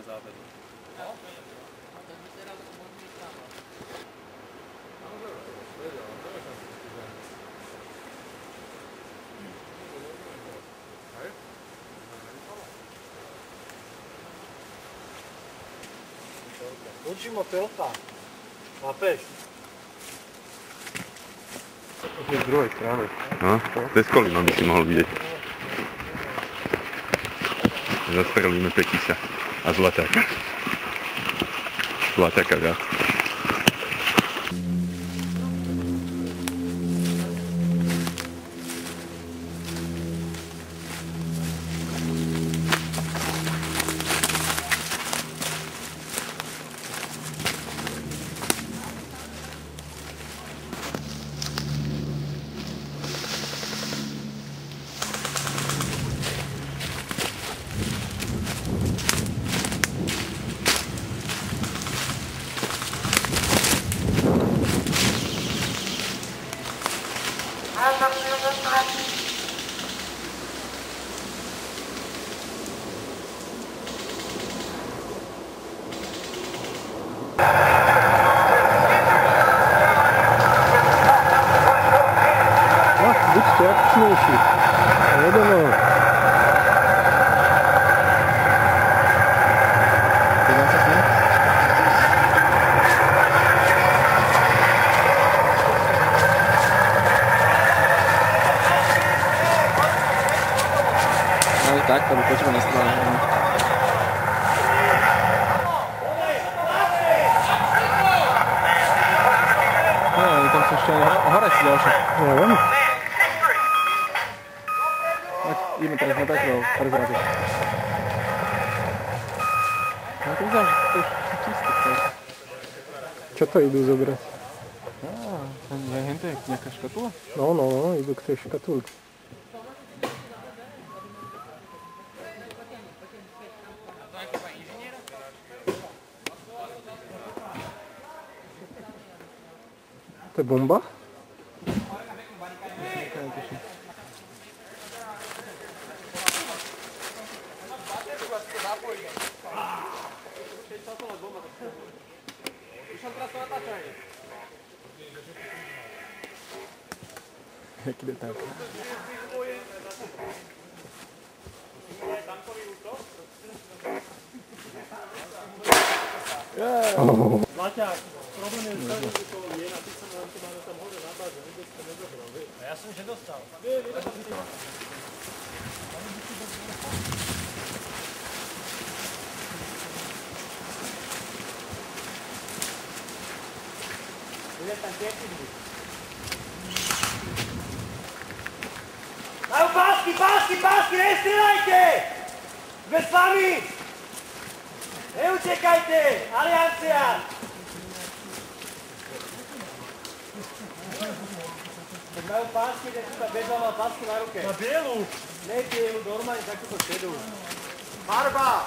sme závedli. Učím telka. Chápeš? To je z druhej strany. No, cez kolino by si mohol vidieť. Zastrelíme Petisa a Zlatáka. Zlatáka viac. Buďte akčnejší. Jedeme. No tak, to by počúva na strane. No, tam sú ešte hore si ďalšie. Neviem. Ideme teraz na takého prezrady. No to vyzerá, že to už čisté. Čo to idú zobrať? Hento je nejaká škatula? No, idú k tej škatulke. To je bomba? Jaký detail. Zlaťák, problém je v tom, že to je napísané, len to máme tam hore na báze, vôbec to nezobral, vieš? A ja som už nedostal. Bude tam tieky byť. Majú pásky, nestrieľajte! Sme s vami! Neutekajte! Aliancia! Tak majú pásky, kde sú tam bežal mal pásku na ruke. Na bielu? Ne bielu, normálne takúto šedú. Farba!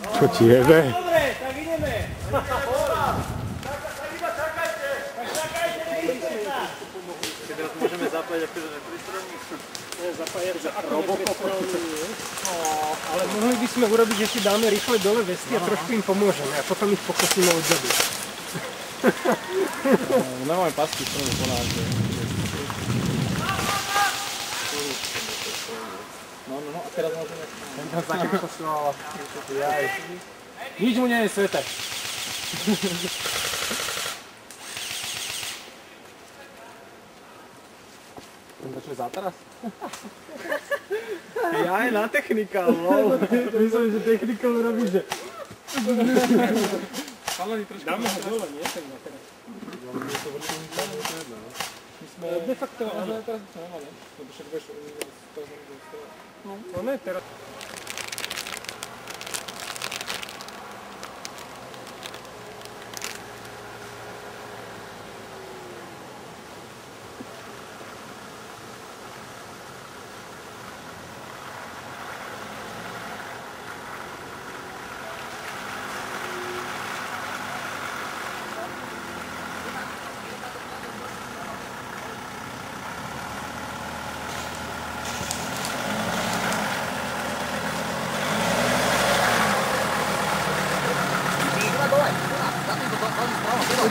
Čo ti jebe? Dobre, tak ideme. Tak iba čakajte! Tak čakajte, nejdite sa. Keď teraz môžeme zapájať akože nepristrelník. Zapájať sa ako nepristrelník. Ale mohli by sme urobiť, že si dáme rýchle dole vesty a trošku im pomôžeme a potom ich pokosíme odzadu. Normálne pasky stranu ponáhľadne. No, a teraz môžeme... Ten tam za ním poslala. Nič mu nie je svete. To čo je záteraz? Ja aj na technikál, lol. Myslím, že technikál robí, že... Dáme ho dole, nie? Tak na teraz. My sme de facto... Ale teraz to nemá, ne? Lebo však vieš... No ne, teraz...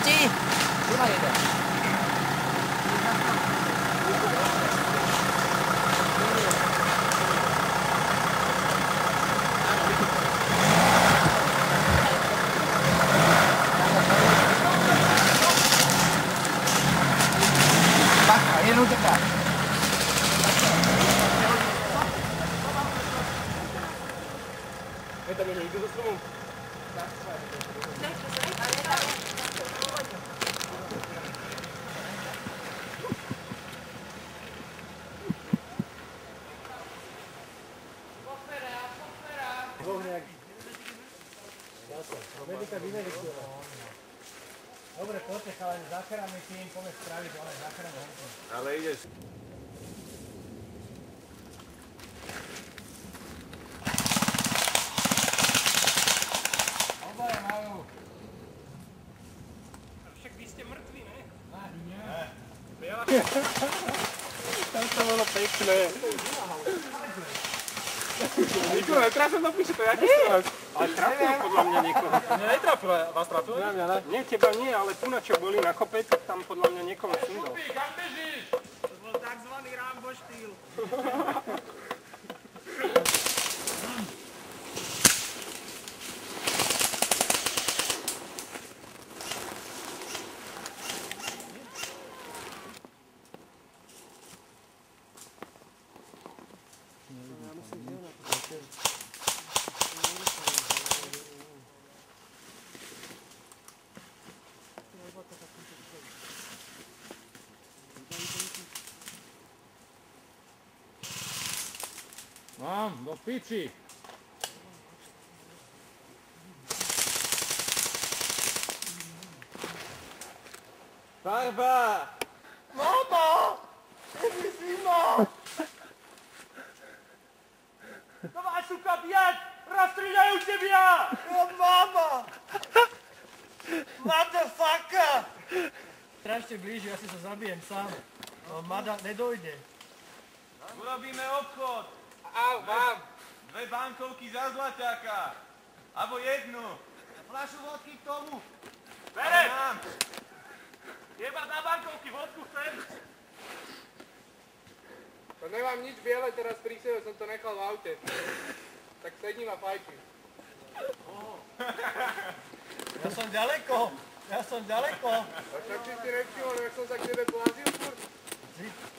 ti! Tu má jeden. Bacha, jen uteká. Je tam někdo za stromou? Dobre, poďte, ale záchrami tým, poďme spraviť, ale záchrami honku. Ale ideš. Obaja majú. Však vy ste mŕtvi, ne? Nie. Tam to bolo pekné. Nikoho netrafil na píše, to je aký strelec? Ale trafil podľa mňa niekoho. Mňa netrafil, vás trafil? Nie, teba nie, ale tu na čo boli na kope, tak tam podľa mňa niekoho sundol. Kam bežíš? To bol takzvaný Rambo štýl. Mám, do piči. Farba! Mama! Zima! Давай, сука, бьет! Расстреляю тебя! Мама! Motherfucker! Strašte blíži, ja si sa zabijem sám. Mada nedojde. Urobíme obchod. Mám. 2 bankovky za zlaťáka. Abo 1. Fľašu vodky k tomu. Berem! Jeba na bankovky, vodku chcem. To nemám nič biele teraz pri sebe, som to nechal v aute. Tak sedím a fajčím. Ja som ďaleko. A však si nevšimol, jak som sa k tebe plazil furt.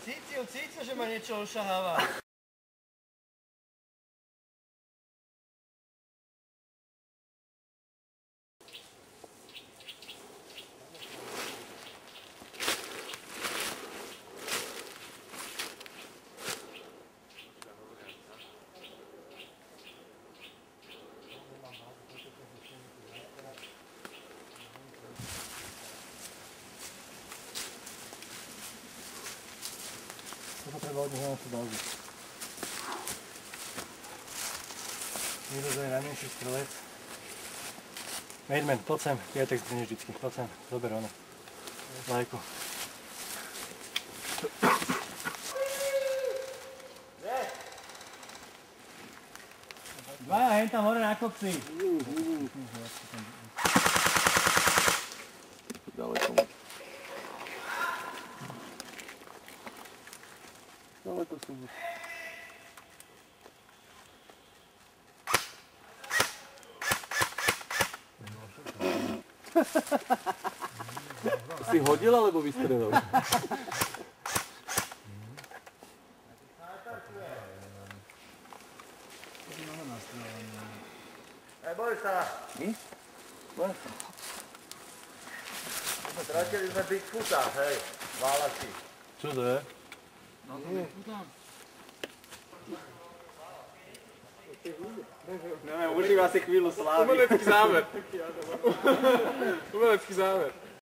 Cítil, že ma niečo ošaháva. To treba od neho na tú balzu. Niekto je ranejší strelec. Maidman, poď sem, ja tak zdrneš vždycky, poď sem, zober ono. Lajku. Dvaja, hen tam hore na kopci. Ďaleko. Ďaleko sú. Si hodil alebo vystrelil? Neboj sa. Boj sa. Stratili sme Bigfoota, hej, válači. Čo to je? Neviem, užíva si chvíľu slávy. Umelecký záver. Umelecký záver.